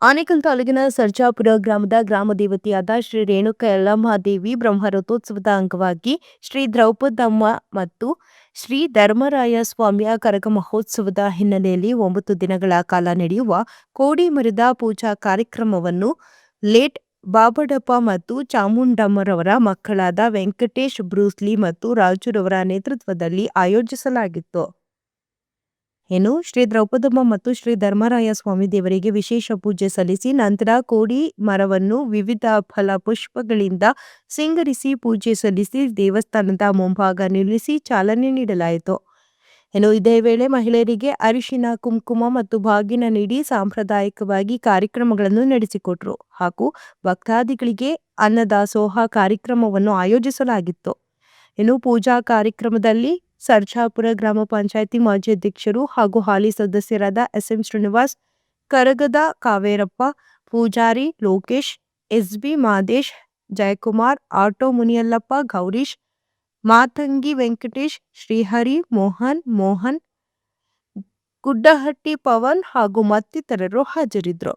ಆನೇಕಲ್ ತಾಲೂಕಿನ ಸರ್ಜಾಪುರ ಗ್ರಾಮದ ಗ್ರಾಮ ದೇವತೆಯಾದ ಶ್ರೀ ರೇಣುಕ ಯಲ್ಲಮ್ಮಾದೇವಿ ಬ್ರಹ್ಮರಥೋತ್ಸವದ ಅಂಗವಾಗಿ ಶ್ರೀ ದ್ರೌಪದಮ್ಮ ಮತ್ತು ಶ್ರೀ ಧರ್ಮರಾಯ ಸ್ವಾಮಿಯ ಕರಗ ಮಹೋತ್ಸವದ ಹಿನ್ನೆಲೆಯಲ್ಲಿ 9 ದಿನಗಳ ಕಾಲ ನಡೆಯುವ ಕೋಡಿ ಮರದ ಪೂಜಾ ಕಾರ್ಯಕ್ರಮವನ್ನು ಲೇಟ್ ಬಾಬಡಪ್ಪ ಮತ್ತು ಚಾಮುಂಡಮ್ಮರವರ ಮಕ್ಕಳಾದ ವೆಂಕಟೇಶ್, ಬ್ರೂಸ್ಲಿ ಮತ್ತು ರಾಜುರವರ ನೇತೃತ್ವದಲ್ಲಿ ಆಯೋಜಿಸಲಾಗಿತ್ತು. ಶ್ರೀ ದ್ರೌಪದಮ್ಮ ಮತ್ತು ಶ್ರೀ ಧರ್ಮರಾಯ ಸ್ವಾಮಿ ದೇವರಿಗೆ ವಿಶೇಷ ಪೂಜೆ ಸಲ್ಲಿಸಿ ನಂತರ ಕೋಡಿ ಮರವನ್ನು ವಿವಿಧ ಫಲ ಪುಷ್ಪಗಳಿಂದ ಸಿಂಗರಿಸಿ ಪೂಜೆ ಸಲ್ಲಿಸಿ ದೇವಸ್ಥಾನದ ಮುಂಭಾಗ ನಿಲ್ಲಿಸಿ ಚಾಲನೆ ನೀಡಲಾಯಿತು. ಇದೇ ವೇಳೆ ಮಹಿಳೆಯರಿಗೆ ಅರಿಶಿನ, ಕುಂಕುಮ ಮತ್ತು ಬಾಗಿನ ನೀಡಿ ಸಾಂಪ್ರದಾಯಿಕವಾಗಿ ಕಾರ್ಯಕ್ರಮಗಳನ್ನು ನಡೆಸಿಕೊಟ್ರು ಹಾಗೂ ಭಕ್ತಾದಿಗಳಿಗೆ ಅನ್ನದಾಸೋಹ ಕಾರ್ಯಕ್ರಮವನ್ನು ಆಯೋಜಿಸಲಾಗಿತ್ತು. ಪೂಜಾ ಕಾರ್ಯಕ್ರಮದಲ್ಲಿ ಸರ್ಜಾಪುರ ಗ್ರಾಮ ಪಂಚಾಯಿತಿ ಮಾಜಿ ಅಧ್ಯಕ್ಷರು ಹಾಗೂ ಹಾಲಿ ಸದಸ್ಯರಾದ ಎಸ್ಎಂ ಶ್ರೀನಿವಾಸ್, ಕರಗದ ಕಾವೇರಪ್ಪ, ಪೂಜಾರಿ ಲೋಕೇಶ್, ಎಸ್ಬಿ ಮಾದೇಶ್, ಜಯಕುಮಾರ್, ಆಟೋ ಮುನಿಯಲ್ಲಪ್ಪ, ಗೌರೀಶ್, ಮಾತಂಗಿ ವೆಂಕಟೇಶ್, ಶ್ರೀಹರಿ, ಮೋಹನ್, ಗುಡ್ಡಹಟ್ಟಿ ಪವನ್ ಹಾಗೂ ಮತ್ತಿತರರು ಹಾಜರಿದ್ದರು.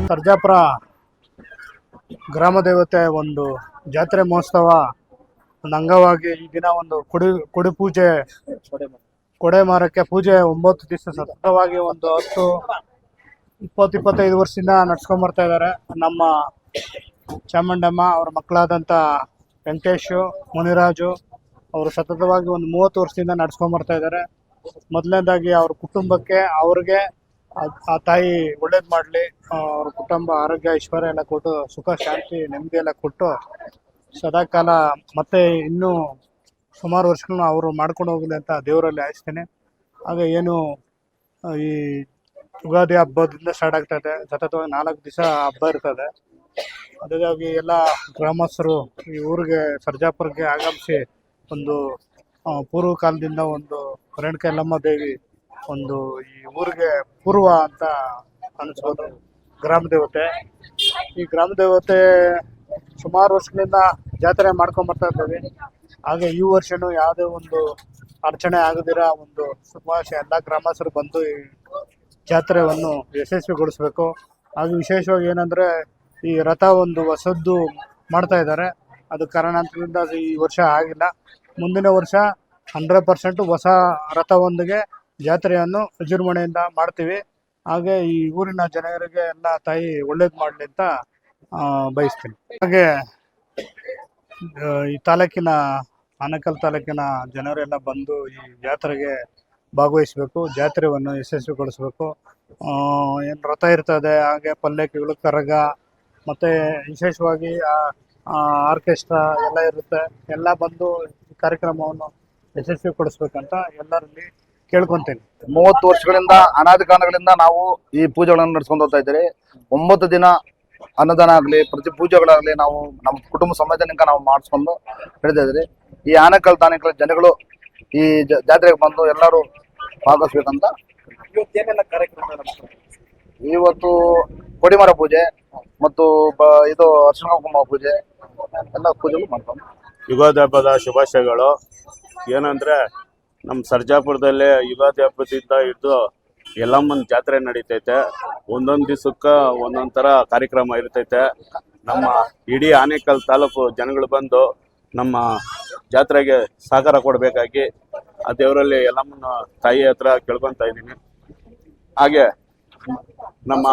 ಸರ್ಜಾಪುರ ಗ್ರಾಮ ದೇವತೆ ಒಂದು ಜಾತ್ರೆ ಮಹೋತ್ಸವ ಒಂದು ಅಂಗವಾಗಿ ಈ ದಿನ ಒಂದು ಕೊಡಿ ಪೂಜೆ ಕೊಡೆ ಮಾರಕ್ಕೆ ಪೂಜೆ 9 ದಿವಸ ಸತತವಾಗಿ ಒಂದು 10-25 ವರ್ಷದಿಂದ ನಡ್ಸ್ಕೊಂಡ್ ಬರ್ತಾ ಇದ್ದಾರೆ. ನಮ್ಮ ಚಾಮುಂಡಮ್ಮ ಅವ್ರ ಮಕ್ಕಳಾದಂಥ ವೆಂಕಟೇಶು ಮುನಿರಾಜು ಅವರು ಸತತವಾಗಿ ಒಂದು 30 ವರ್ಷದಿಂದ ನಡ್ಸ್ಕೊಂಡ್ ಬರ್ತಾ ಇದ್ದಾರೆ. ಮೊದಲನೇದಾಗಿ ಅವ್ರ ಕುಟುಂಬಕ್ಕೆ ಅವ್ರಿಗೆ ಆ ತಾಯಿ ಒಳ್ಳೇದು ಮಾಡಲಿ, ಅವ್ರ ಕುಟುಂಬ ಆರೋಗ್ಯ ಐಶ್ವರ್ಯ ಎಲ್ಲ ಕೊಟ್ಟು ಸುಖ ಶಾಂತಿ ನೆಮ್ಮದಿ ಎಲ್ಲ ಕೊಟ್ಟು ಸದಾಕಾಲ ಮತ್ತೆ ಇನ್ನೂ ಸುಮಾರು ವರ್ಷಗಳನ್ನ ಅವರು ಮಾಡ್ಕೊಂಡು ಹೋಗಲಿ ಅಂತ ದೇವರಲ್ಲಿ ಆಯಿಸ್ತೇನೆ. ಹಾಗೆ ಏನು ಈ ಯುಗಾದಿ ಹಬ್ಬದಿಂದ ಸ್ಟಾರ್ಟ್ ಆಗ್ತದೆ, ಸತತವಾಗಿ 4 ದಿವಸ ಹಬ್ಬ ಇರ್ತದೆ. ಅದಾಗಿ ಎಲ್ಲ ಗ್ರಾಮಸ್ಥರು ಈ ಊರಿಗೆ ಸರ್ಜಾಪುರಕ್ಕೆ ಆಗಮಿಸಿ ಒಂದು ಪೂರ್ವ ಕಾಲದಿಂದ ಒಂದು ರೇಣುಕಾ ಯಲ್ಲಮ್ಮ ದೇವಿ ಒಂದು ಈ ಊರಿಗೆ ಪೂರ್ವ ಅಂತ ಅನಿಸ್ಬೋದು ಗ್ರಾಮ ದೇವತೆ. ಈ ಗ್ರಾಮ ದೇವತೆ ಸುಮಾರು ವರ್ಷಗಳಿಂದ ಜಾತ್ರೆ ಮಾಡ್ಕೊಂಡ್ ಬರ್ತಾ ಇದ್ದೀವಿ. ಹಾಗೆ ಈ ವರ್ಷನೂ ಯಾವುದೇ ಒಂದು ಅಡಚಣೆ ಆಗದಿರ ಒಂದು ಸುಭಾಷ ಎಲ್ಲ ಗ್ರಾಮಸ್ಥರು ಬಂದು ಈ ಜಾತ್ರೆಯನ್ನು ಯಶಸ್ವಿಗೊಳಿಸ್ಬೇಕು. ಹಾಗೂ ವಿಶೇಷವಾಗಿ ಏನಂದ್ರೆ ಈ ರಥ ಒಂದು ಹೊಸದ್ದು ಮಾಡ್ತಾ ಇದ್ದಾರೆ. ಅದು ಕಾರಣಾಂತರದಿಂದ ಅದು ಈ ವರ್ಷ ಆಗಿಲ್ಲ. ಮುಂದಿನ ವರ್ಷ 100% ಹೊಸ ರಥವೊಂದಿಗೆ ಜಾತ್ರೆಯನ್ನು ವಿಜೃಂಭಣೆಯಿಂದ ಮಾಡ್ತೀವಿ. ಹಾಗೆ ಈ ಊರಿನ ಜನರಿಗೆ ಎಲ್ಲ ತಾಯಿ ಒಳ್ಳೇದು ಮಾಡಲಿ ಅಂತ ಬಯಸ್ತೀನಿ. ಹಾಗೆ ಈ ತಾಲೂಕಿನ ಆನೇಕಲ್ ತಾಲೂಕಿನ ಜನರೆಲ್ಲ ಬಂದು ಈ ಜಾತ್ರೆಗೆ ಭಾಗವಹಿಸಬೇಕು, ಜಾತ್ರೆಯನ್ನು ಯಶಸ್ವಿಗೊಳಿಸಬೇಕು. ಏನು ರಥ ಇರ್ತದೆ, ಹಾಗೆ ಪಲ್ಲಕ್ಕಿಗಳು, ಕರಗ, ಮತ್ತು ವಿಶೇಷವಾಗಿ ಆರ್ಕೆಸ್ಟ್ರಾ ಎಲ್ಲ ಇರುತ್ತೆ. ಎಲ್ಲ ಬಂದು ಈ ಕಾರ್ಯಕ್ರಮವನ್ನು ಯಶಸ್ವಿಗೊಳಿಸ್ಬೇಕಂತ ಎಲ್ಲರಲ್ಲಿ ಕೇಳ್ಕೊತೀನಿ. 30 ವರ್ಷಗಳಿಂದ ಅನಾದಿ ಕಾಲಗಳಿಂದ ನಾವು ಈ ಪೂಜೆಗಳನ್ನು ನಡೆಸ್ಕೊಂಡು ಹೋಗ್ತಾ ಇದ್ದೀರಿ. 9 ದಿನ ಅನ್ನದಾನ ಆಗಲಿ, ಪ್ರತಿ ಪೂಜೆಗಳಾಗಲಿ ನಾವು ನಮ್ಮ ಕುಟುಂಬ ಸಮೇತನಿಂದ ನಾವು ಮಾಡಿಸ್ಕೊಂಡು ಹಿಡಿತಾ ಇದ್ದೀರಿ. ಈ ಆನೇಕಲ್ ತಾನೇಕಲ್ ಜನಗಳು ಈ ಜಾತ್ರೆಗೆ ಬಂದು ಎಲ್ಲರೂ ಭಾಗವಹಿಸ್ಬೇಕಂತ. ಇವತ್ತು ಕೊಡಿಮರ ಪೂಜೆ ಮತ್ತು ಇದು ಅರ್ಶಿಣ ಕುಂಕುಮ ಪೂಜೆ ಎಲ್ಲ ಪೂಜೆಗಳು ಮಾಡ್ಕೊಂಡು ಯುಗಾದಿ ಹಬ್ಬದ ಶುಭಾಶಯಗಳು. ಏನಂದ್ರೆ ನಮ್ಮ ಸರ್ಜಾಪುರದಲ್ಲಿ ಯುಗಾದಿ ಹಬ್ಬದಿಂದ ಹಿಡಿದು ಯಲ್ಲಮ್ಮನ ಜಾತ್ರೆ ನಡೀತೈತೆ. ಒಂದೊಂದು ದಿವಸಕ್ಕೆ ಒಂದೊಂದು ಥರ ಕಾರ್ಯಕ್ರಮ ಇರ್ತೈತೆ. ನಮ್ಮ ಇಡೀ ಆನೇಕಲ್ ತಾಲೂಕು ಜನಗಳು ಬಂದು ನಮ್ಮ ಜಾತ್ರೆಗೆ ಸಹಕಾರ ಕೊಡಬೇಕಾಗಿ ಆ ದೇವರಲ್ಲಿ ಯಲ್ಲಮ್ಮನ ತಾಯಿ ಹತ್ರ ಕೇಳ್ಕೊತಾ ಇದ್ದೀನಿ. ಹಾಗೆ ನಮ್ಮ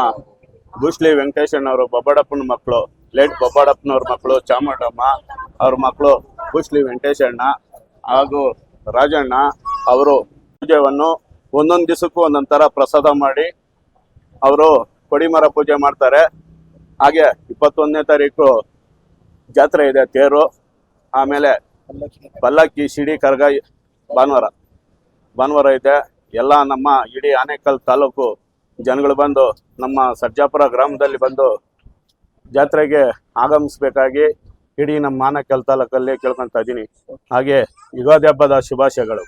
ಬೂಸ್ಲಿ ವೆಂಕಟೇಶಣ್ಣವರು ಬೊಬ್ಬಡಪ್ಪನ ಮಕ್ಕಳು, ಲೇಟ್ ಬೊಬ್ಬಡಪ್ಪನವ್ರ ಮಕ್ಕಳು ಚಾಮುಂಡಮ್ಮ ಅವ್ರ ಮಕ್ಕಳು ಬೂಸ್ಲಿ ವೆಂಕಟೇಶಣ್ಣ ಹಾಗೂ ರಾಜಣ್ಣ ಅವರು ಪೂಜೆಯನ್ನು ಒಂದೊಂದು ದಿವಸಕ್ಕೂ ಒಂದೊಂದು ಥರ ಪ್ರಸಾದ ಮಾಡಿ ಅವರು ಕೊಡಿಮರ ಪೂಜೆ ಮಾಡ್ತಾರೆ. ಹಾಗೆ 21ನೇ ತಾರೀಕು ಜಾತ್ರೆ ಇದೆ, ತೇರು. ಆಮೇಲೆ ಪಲ್ಲಕ್ಕಿ, ಶಿಡಿ, ಕರ್ಗ ಭಾನುವಾರ ಇದೆ. ಎಲ್ಲ ನಮ್ಮ ಇಡೀ ಆನೇಕಲ್ ತಾಲೂಕು ಜನಗಳು ಬಂದು ನಮ್ಮ ಸರ್ಜಾಪುರ ಗ್ರಾಮದಲ್ಲಿ ಬಂದು ಜಾತ್ರೆಗೆ ಆಗಮಿಸ್ಬೇಕಾಗಿ ಇಡೀ ನಮ್ಮ ಆನೇಕಲ್ ತಾಲೂಕಲ್ಲಿ ಕೇಳ್ಕೊತಾ ಇದ್ದೀನಿ. ಹಾಗೆ ಯುಗಾದಿ ಹಬ್ಬದ ಶುಭಾಶಯಗಳು.